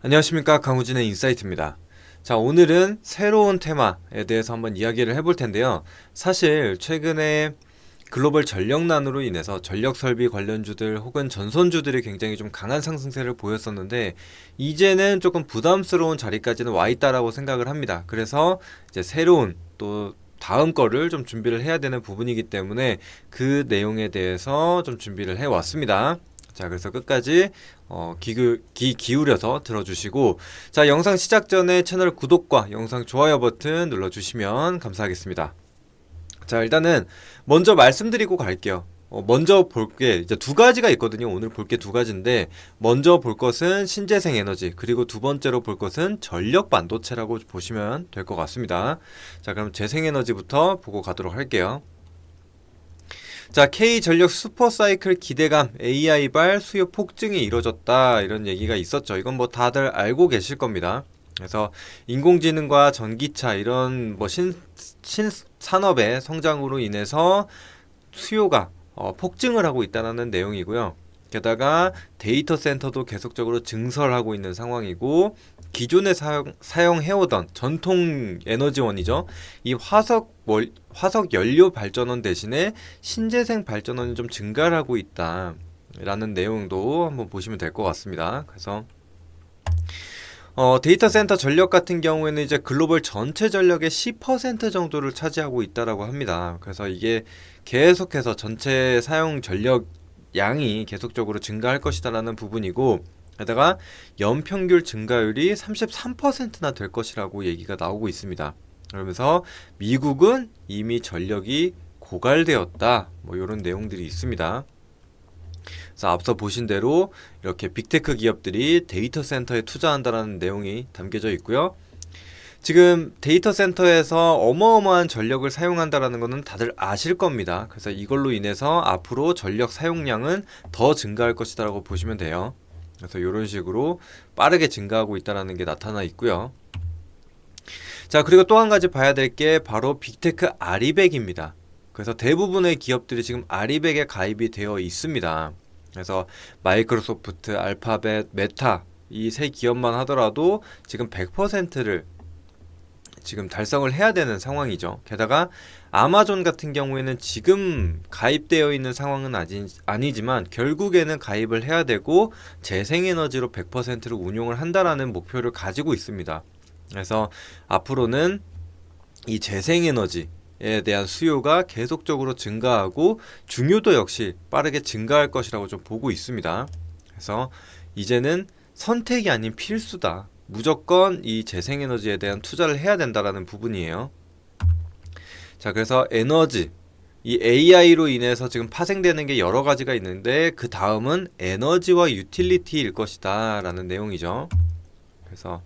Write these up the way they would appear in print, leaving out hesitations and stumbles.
안녕하십니까, 강우진의 인사이트입니다. 자, 오늘은 새로운 테마에 대해서 한번 이야기를 해볼 텐데요. 사실 최근에 글로벌 전력난으로 인해서 전력 설비 관련주들 혹은 전선주들이 굉장히 좀 강한 상승세를 보였었는데, 이제는 조금 부담스러운 자리까지는 와 있다라고 생각을 합니다. 그래서 이제 새로운 또 다음 거를 좀 준비를 해야 되는 부분이기 때문에 그 내용에 대해서 좀 준비를 해 왔습니다. 자, 그래서 끝까지 귀 기울여서 들어주시고, 자, 영상 시작 전에 채널 구독과 영상 좋아요 버튼 눌러주시면 감사하겠습니다. 자, 일단은 먼저 말씀드리고 갈게요. 먼저 볼 게 이제 두 가지가 있거든요. 오늘 볼 게 두 가지인데, 먼저 볼 것은 신재생 에너지, 그리고 두 번째로 볼 것은 전력 반도체라고 보시면 될 것 같습니다. 자, 그럼 재생 에너지부터 보고 가도록 할게요. 자, K전력 슈퍼사이클 기대감, AI발 수요 폭증이 이뤄졌다, 이런 얘기가 있었죠. 이건 뭐 다들 알고 계실 겁니다. 그래서 인공지능과 전기차 이런 뭐 신산업의 성장으로 인해서 수요가 폭증을 하고 있다는 내용이고요. 게다가 데이터 센터도 계속적으로 증설하고 있는 상황이고, 기존에 사용해오던 전통 에너지원이죠. 이 화석 연료 발전원 대신에 신재생 발전원이 좀 증가를 하고 있다라는 내용도 한번 보시면 될 것 같습니다. 그래서 데이터 센터 전력 같은 경우에는 이제 글로벌 전체 전력의 10% 정도를 차지하고 있다라고 합니다. 그래서 이게 계속해서 전체 사용 전력 양이 계속적으로 증가할 것이다라는 부분이고, 게다가 연평균 증가율이 33%나 될 것이라고 얘기가 나오고 있습니다. 그러면서 미국은 이미 전력이 고갈되었다, 뭐 이런 내용들이 있습니다. 그래서 앞서 보신 대로 이렇게 빅테크 기업들이 데이터 센터에 투자한다는 내용이 담겨져 있고요. 지금 데이터 센터에서 어마어마한 전력을 사용한다는 것은 다들 아실 겁니다. 그래서 이걸로 인해서 앞으로 전력 사용량은 더 증가할 것이라고 보시면 돼요. 그래서 이런 식으로 빠르게 증가하고 있다는 게 나타나 있고요. 자, 그리고 또 한 가지 봐야 될 게 바로 빅테크 아리백입니다. 그래서 대부분의 기업들이 지금 아리백에 가입이 되어 있습니다. 그래서 마이크로소프트, 알파벳, 메타 이 세 기업만 하더라도 지금 100%를 지금 달성을 해야 되는 상황이죠. 게다가 아마존 같은 경우에는 지금 가입되어 있는 상황은 아니지만 결국에는 가입을 해야 되고 재생에너지로 100%를 운용을 한다라는 목표를 가지고 있습니다. 그래서 앞으로는 이 재생에너지에 대한 수요가 계속적으로 증가하고 중요도 역시 빠르게 증가할 것이라고 좀 보고 있습니다. 그래서 이제는 선택이 아닌 필수다. 무조건 이 재생에너지에 대한 투자를 해야 된다라는 부분이에요. 자, 그래서 에너지, 이 AI로 인해서 지금 파생되는 게 여러 가지가 있는데, 그 다음은 에너지와 유틸리티일 것이다 라는 내용이죠. 그래서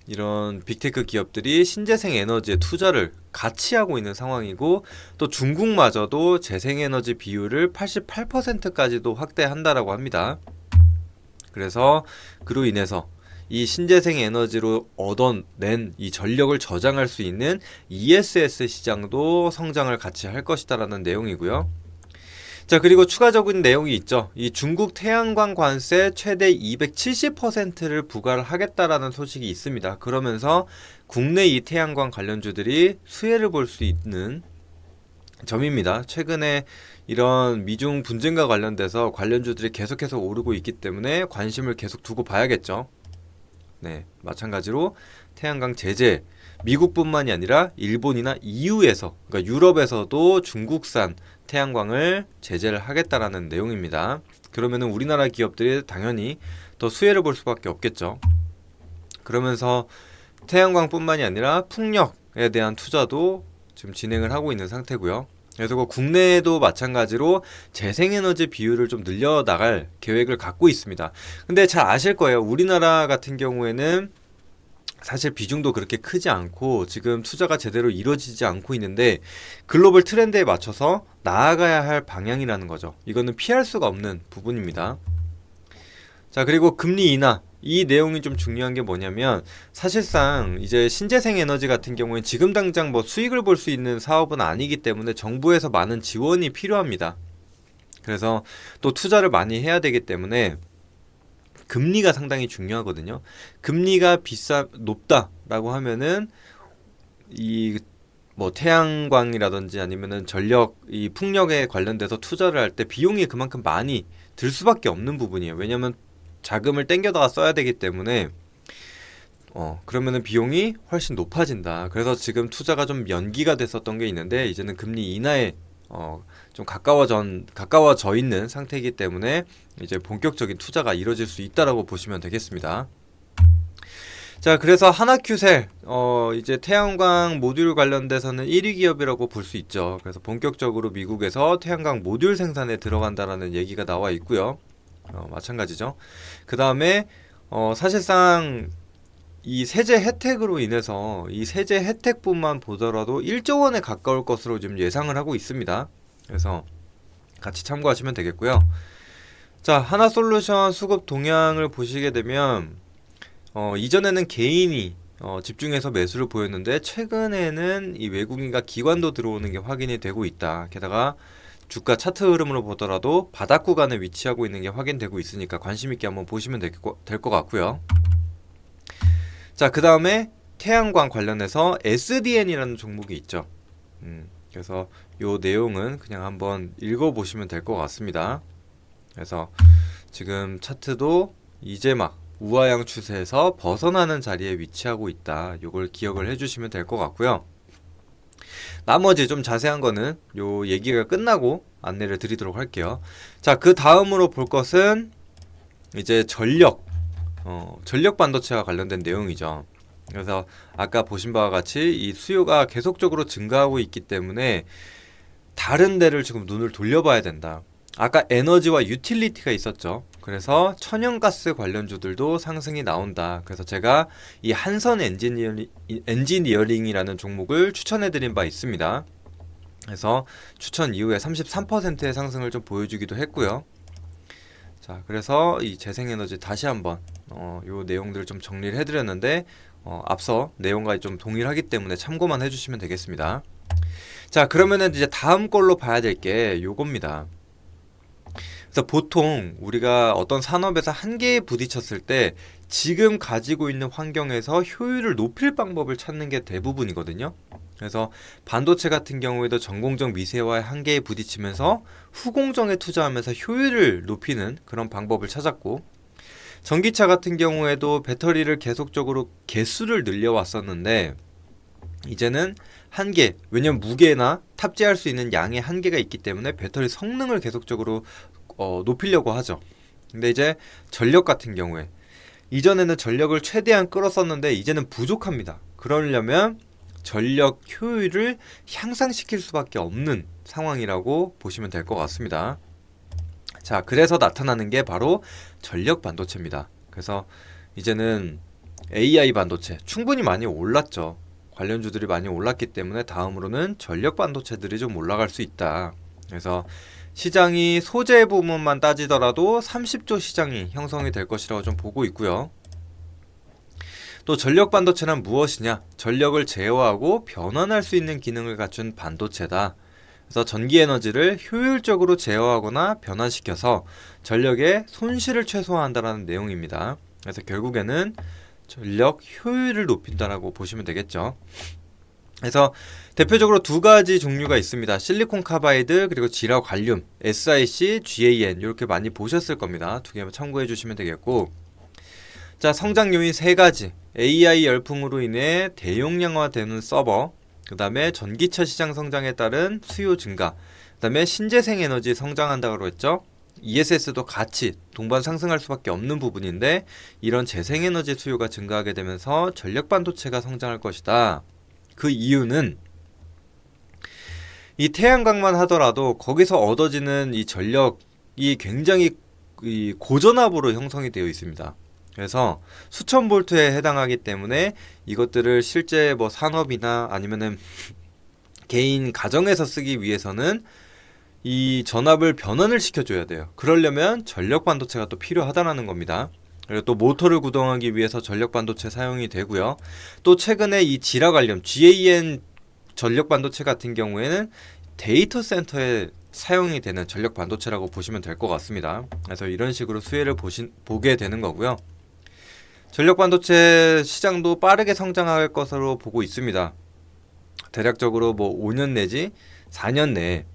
이런 빅테크 기업들이 신재생 에너지에 투자를 같이 하고 있는 상황이고, 또 중국마저도 재생에너지 비율을 88%까지도 확대한다라고 합니다. 그래서 그로 인해서 이 신재생 에너지로 얻어낸 이 전력을 저장할 수 있는 ESS 시장도 성장을 같이 할 것이다라는 내용이고요. 자, 그리고 추가적인 내용이 있죠. 이 중국 태양광 관세 최대 270%를 부과를 하겠다라는 소식이 있습니다. 그러면서 국내 이 태양광 관련주들이 수혜를 볼 수 있는 점입니다. 최근에 이런 미중 분쟁과 관련돼서 관련주들이 계속해서 오르고 있기 때문에 관심을 계속 두고 봐야겠죠. 네, 마찬가지로 태양광 제재, 미국뿐만이 아니라 일본이나 EU에서, 그러니까 유럽에서도 중국산 태양광을 제재를 하겠다라는 내용입니다. 그러면은 우리나라 기업들이 당연히 더 수혜를 볼 수밖에 없겠죠. 그러면서 태양광뿐만이 아니라 풍력에 대한 투자도 지금 진행을 하고 있는 상태고요. 그래서 국내에도 마찬가지로 재생에너지 비율을 좀 늘려나갈 계획을 갖고 있습니다. 근데 잘 아실 거예요. 우리나라 같은 경우에는 사실 비중도 그렇게 크지 않고 지금 투자가 제대로 이루어지지 않고 있는데, 글로벌 트렌드에 맞춰서 나아가야 할 방향이라는 거죠. 이거는 피할 수가 없는 부분입니다. 자, 그리고 금리 인하, 이 내용이 좀 중요한 게 뭐냐면, 사실상 이제 신재생 에너지 같은 경우에 지금 당장 뭐 수익을 볼 수 있는 사업은 아니기 때문에 정부에서 많은 지원이 필요합니다. 그래서 또 투자를 많이 해야 되기 때문에 금리가 상당히 중요하거든요. 금리가 높다라고 하면은 이 뭐 태양광이라든지 아니면은 전력, 이 풍력에 관련돼서 투자를 할 때 비용이 그만큼 많이 들 수밖에 없는 부분이에요. 왜냐면 자금을 땡겨다가 써야 되기 때문에 그러면은 비용이 훨씬 높아진다. 그래서 지금 투자가 좀 연기가 됐었던 게 있는데 이제는 금리 인하에 좀 가까워져 있는 상태이기 때문에 이제 본격적인 투자가 이루어질 수 있다라고 보시면 되겠습니다. 자, 그래서 하나큐셀 이제 태양광 모듈 관련돼서는 1위 기업이라고 볼 수 있죠. 그래서 본격적으로 미국에서 태양광 모듈 생산에 들어간다라는 얘기가 나와 있고요. 마찬가지죠. 그 다음에 사실상 이 세제 혜택으로 인해서 이 세제 혜택뿐만 보더라도 1조 원에 가까울 것으로 지금 예상을 하고 있습니다. 그래서 같이 참고하시면 되겠고요. 자, 하나솔루션 수급 동향을 보시게 되면 이전에는 개인이 집중해서 매수를 보였는데 최근에는 이 외국인과 기관도 들어오는 게 확인이 되고 있다. 게다가 주가 차트 흐름으로 보더라도 바닥 구간에 위치하고 있는 게 확인되고 있으니까 관심 있게 한번 보시면 될 것 같고요. 자, 그 다음에 태양광 관련해서 SDN이라는 종목이 있죠. 그래서 요 내용은 그냥 한번 읽어보시면 될 것 같습니다. 그래서 지금 차트도 이제 막 우하향 추세에서 벗어나는 자리에 위치하고 있다. 요걸 기억을 해주시면 될 것 같고요. 나머지 좀 자세한 거는 요 얘기가 끝나고 안내를 드리도록 할게요. 자, 그 다음으로 볼 것은 이제 전력 반도체와 관련된 내용이죠. 그래서 아까 보신 바와 같이 이 수요가 계속적으로 증가하고 있기 때문에 다른 데를 지금 눈을 돌려봐야 된다. 아까 에너지와 유틸리티가 있었죠. 그래서 천연가스 관련주들도 상승이 나온다. 그래서 제가 이 한선 엔지니어링이라는 종목을 추천해드린 바 있습니다. 그래서 추천 이후에 33%의 상승을 좀 보여주기도 했고요. 자, 그래서 이 재생에너지 다시 한번 요 내용들을 좀 정리를 해드렸는데 앞서 내용과 좀 동일하기 때문에 참고만 해주시면 되겠습니다. 자, 그러면은 이제 다음 걸로 봐야 될 게 요겁니다. 그래서 보통 우리가 어떤 산업에서 한계에 부딪혔을 때 지금 가지고 있는 환경에서 효율을 높일 방법을 찾는 게 대부분이거든요. 그래서 반도체 같은 경우에도 전공정 미세화의 한계에 부딪히면서 후공정에 투자하면서 효율을 높이는 그런 방법을 찾았고, 전기차 같은 경우에도 배터리를 계속적으로 개수를 늘려왔었는데 이제는 한계, 왜냐면 무게나 탑재할 수 있는 양의 한계가 있기 때문에 배터리 성능을 계속적으로 높이려고 하죠. 근데 이제 전력 같은 경우에 이전에는 전력을 최대한 끌었었는데 이제는 부족합니다. 그러려면 전력 효율을 향상시킬 수밖에 없는 상황이라고 보시면 될 것 같습니다. 자, 그래서 나타나는 게 바로 전력 반도체입니다. 그래서 이제는 AI 반도체 충분히 많이 올랐죠. 관련주들이 많이 올랐기 때문에 다음으로는 전력 반도체들이 좀 올라갈 수 있다. 그래서 시장이 소재 부문만 따지더라도 30조 시장이 형성이 될 것이라고 좀 보고 있고요. 또 전력 반도체는 무엇이냐? 전력을 제어하고 변환할 수 있는 기능을 갖춘 반도체다. 그래서 전기 에너지를 효율적으로 제어하거나 변환시켜서 전력의 손실을 최소화한다는 내용입니다. 그래서 결국에는 전력 효율을 높인다라고 보시면 되겠죠. 그래서 대표적으로 두 가지 종류가 있습니다. 실리콘 카바이드 그리고 지라 관륨, SiC, GaN 이렇게 많이 보셨을 겁니다. 두 개만 참고해 주시면 되겠고, 자, 성장 요인 세 가지. AI 열풍으로 인해 대용량화되는 서버, 그 다음에 전기차 시장 성장에 따른 수요 증가, 그 다음에 신재생 에너지 성장한다고 했죠. ESS도 같이 동반 상승할 수밖에 없는 부분인데 이런 재생에너지 수요가 증가하게 되면서 전력 반도체가 성장할 것이다. 그 이유는 이 태양광만 하더라도 거기서 얻어지는 이 전력이 굉장히 이 고전압으로 형성이 되어 있습니다. 그래서 수천 볼트에 해당하기 때문에 이것들을 실제 뭐 산업이나 아니면은 개인 가정에서 쓰기 위해서는 이 전압을 변환을 시켜줘야 돼요. 그러려면 전력 반도체가 또 필요하다는 겁니다. 그리고 또 모터를 구동하기 위해서 전력 반도체 사용이 되고요. 또 최근에 이 지라 관련 GaN 전력 반도체 같은 경우에는 데이터 센터에 사용이 되는 전력 반도체라고 보시면 될 것 같습니다. 그래서 이런 식으로 수혜를 보게 되는 거고요. 전력 반도체 시장도 빠르게 성장할 것으로 보고 있습니다. 대략적으로 뭐 5년 내지 4년 내에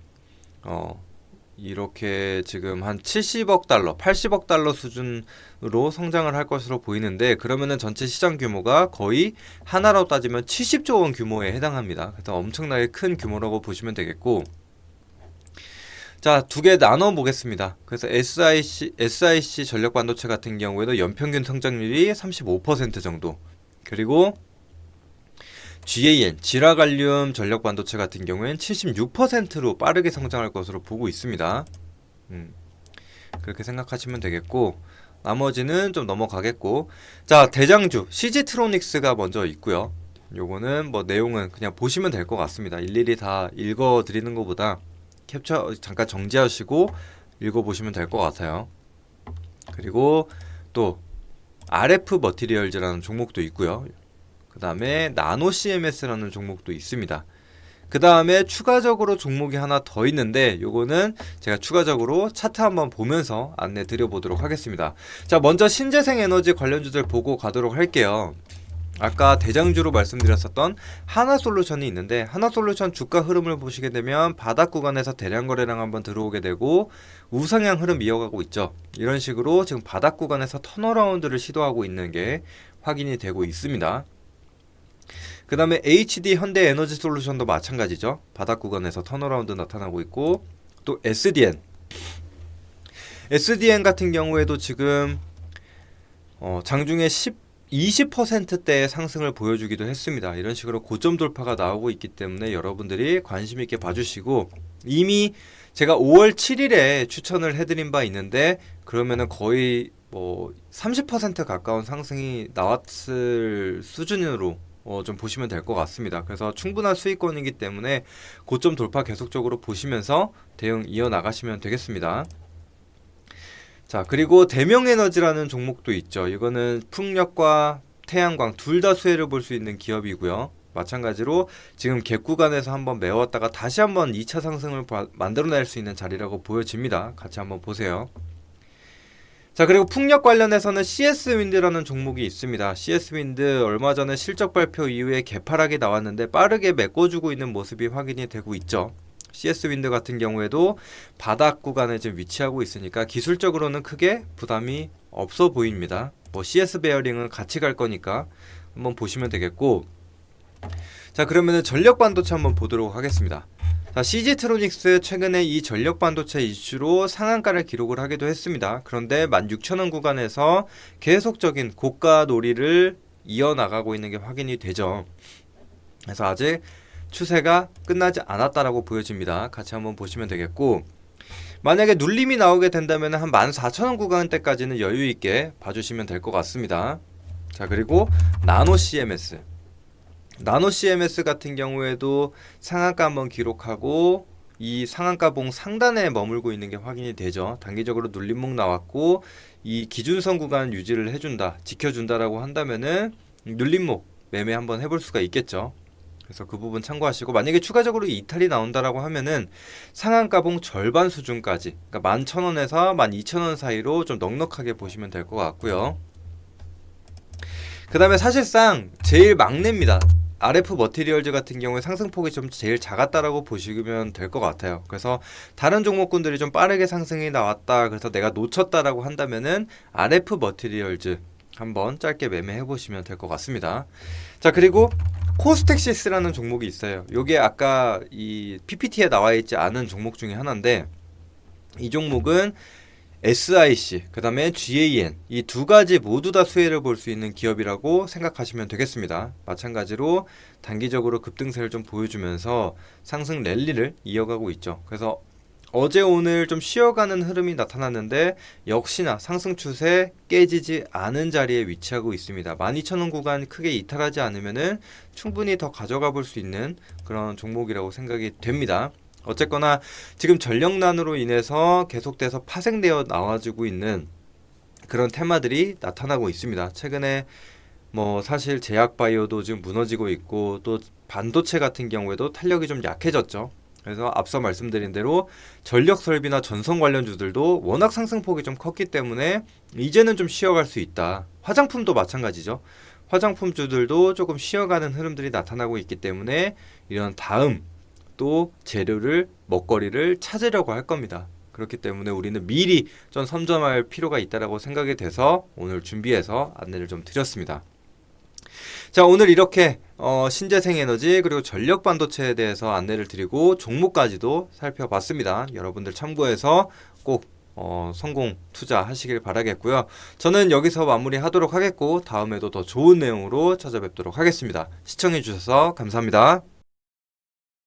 이렇게 지금 한 70억 달러, 80억 달러 수준으로 성장을 할 것으로 보이는데, 그러면은 전체 시장 규모가 거의 하나로 따지면 70조 원 규모에 해당합니다. 그래서 엄청나게 큰 규모라고 보시면 되겠고, 자, 두 개 나눠 보겠습니다. 그래서 SiC 전력 반도체 같은 경우에도 연평균 성장률이 35% 정도, 그리고 GaN 지라갈륨 전력 반도체 같은 경우에는 76%로 빠르게 성장할 것으로 보고 있습니다. 그렇게 생각하시면 되겠고, 나머지는 좀 넘어가겠고, 자, 대장주 CG트로닉스가 먼저 있고요. 요거는 뭐 내용은 그냥 보시면 될 것 같습니다. 일일이 다 읽어 드리는 것보다 캡처 잠깐 정지하시고 읽어보시면 될 것 같아요. 그리고 또 RF 머티리얼즈라는 종목도 있고요. 그 다음에 나노 CMS라는 종목도 있습니다. 그 다음에 추가적으로 종목이 하나 더 있는데, 요거는 제가 추가적으로 차트 한번 보면서 안내 드려보도록 하겠습니다. 자, 먼저 신재생 에너지 관련주들 보고 가도록 할게요. 아까 대장주로 말씀드렸었던 하나솔루션이 있는데, 하나솔루션 주가 흐름을 보시게 되면 바닥 구간에서 대량 거래량 한번 들어오게 되고 우상향 흐름 이어가고 있죠. 이런 식으로 지금 바닥 구간에서 턴어라운드를 시도하고 있는 게 확인이 되고 있습니다. 그 다음에 HD 현대에너지솔루션도 마찬가지죠. 바닥 구간에서 턴어라운드 나타나고 있고, 또 SDN 같은 경우에도 지금 장중에 20%대의 상승을 보여주기도 했습니다. 이런 식으로 고점 돌파가 나오고 있기 때문에 여러분들이 관심 있게 봐주시고, 이미 제가 5월 7일에 추천을 해드린 바 있는데, 그러면은 거의 뭐 30% 가까운 상승이 나왔을 수준으로 좀 보시면 될 것 같습니다. 그래서 충분한 수익권이기 때문에 고점 돌파 계속적으로 보시면서 대응 이어나가시면 되겠습니다. 자, 그리고 대명에너지라는 종목도 있죠. 이거는 풍력과 태양광 둘 다 수혜를 볼 수 있는 기업이고요. 마찬가지로 지금 갭 구간에서 한번 메웠다가 다시 한번 2차 상승을 만들어낼 수 있는 자리라고 보여집니다. 같이 한번 보세요. 자, 그리고 풍력 관련해서는 CS윈드라는 종목이 있습니다. CS윈드 얼마 전에 실적 발표 이후에 개파락이 나왔는데 빠르게 메꿔주고 있는 모습이 확인이 되고 있죠. CS윈드 같은 경우에도 바닥 구간에 지금 위치하고 있으니까 기술적으로는 크게 부담이 없어 보입니다. 뭐 CS 베어링은 같이 갈 거니까 한번 보시면 되겠고, 자, 그러면은 전력 반도체 한번 보도록 하겠습니다. 자, CG트로닉스 최근에 이 전력 반도체 이슈로 상한가를 기록을 하기도 했습니다. 그런데 16,000원 구간에서 계속적인 고가 놀이를 이어나가고 있는 게 확인이 되죠. 그래서 아직 추세가 끝나지 않았다라고 보여집니다. 같이 한번 보시면 되겠고, 만약에 눌림이 나오게 된다면 한 14,000원 구간대까지는 여유 있게 봐주시면 될 것 같습니다. 자, 그리고 나노 CMS 같은 경우에도 상한가 한번 기록하고 이 상한가봉 상단에 머물고 있는 게 확인이 되죠. 단기적으로 눌림목 나왔고 이 기준선 구간 유지를 해준다, 지켜준다라고 한다면은 눌림목 매매 한번 해볼 수가 있겠죠. 그래서 그 부분 참고하시고, 만약에 추가적으로 이탈이 나온다라고 하면은 상한가봉 절반 수준까지, 그러니까 11,000원에서 12,000원 사이로 좀 넉넉하게 보시면 될 것 같고요. 그 다음에 사실상 제일 막내입니다. RF 머티리얼즈 같은 경우에 상승폭이 좀 제일 작았다라고 보시면 될 것 같아요. 그래서 다른 종목군들이 좀 빠르게 상승이 나왔다, 그래서 내가 놓쳤다라고 한다면은 RF 머티리얼즈 한번 짧게 매매해 보시면 될 것 같습니다. 자, 그리고 코스텍시스라는 종목이 있어요. 요게 아까 이 PPT에 나와 있지 않은 종목 중에 하나인데, 이 종목은 SiC, 그 다음에 GaN 이 두 가지 모두 다 수혜를 볼 수 있는 기업이라고 생각하시면 되겠습니다. 마찬가지로 단기적으로 급등세를 좀 보여주면서 상승 랠리를 이어가고 있죠. 그래서 어제 오늘 좀 쉬어가는 흐름이 나타났는데 역시나 상승 추세 깨지지 않은 자리에 위치하고 있습니다. 12,000원 구간 크게 이탈하지 않으면은 충분히 더 가져가 볼 수 있는 그런 종목이라고 생각이 됩니다. 어쨌거나 지금 전력난으로 인해서 계속돼서 파생되어 나와주고 있는 그런 테마들이 나타나고 있습니다. 최근에 뭐 사실 제약바이오도 지금 무너지고 있고, 또 반도체 같은 경우에도 탄력이 좀 약해졌죠. 그래서 앞서 말씀드린 대로 전력 설비나 전선 관련주들도 워낙 상승폭이 좀 컸기 때문에 이제는 좀 쉬어갈 수 있다. 화장품도 마찬가지죠. 화장품주들도 조금 쉬어가는 흐름들이 나타나고 있기 때문에 이런 다음 또 재료를 먹거리를 찾으려고 할 겁니다. 그렇기 때문에 우리는 미리 좀 선점할 필요가 있다고 생각이 돼서 오늘 준비해서 안내를 좀 드렸습니다. 자, 오늘 이렇게 신재생에너지 그리고 전력 반도체에 대해서 안내를 드리고 종목까지도 살펴봤습니다. 여러분들 참고해서 꼭 성공 투자하시길 바라겠고요. 저는 여기서 마무리하도록 하겠고 다음에도 더 좋은 내용으로 찾아뵙도록 하겠습니다. 시청해 주셔서 감사합니다.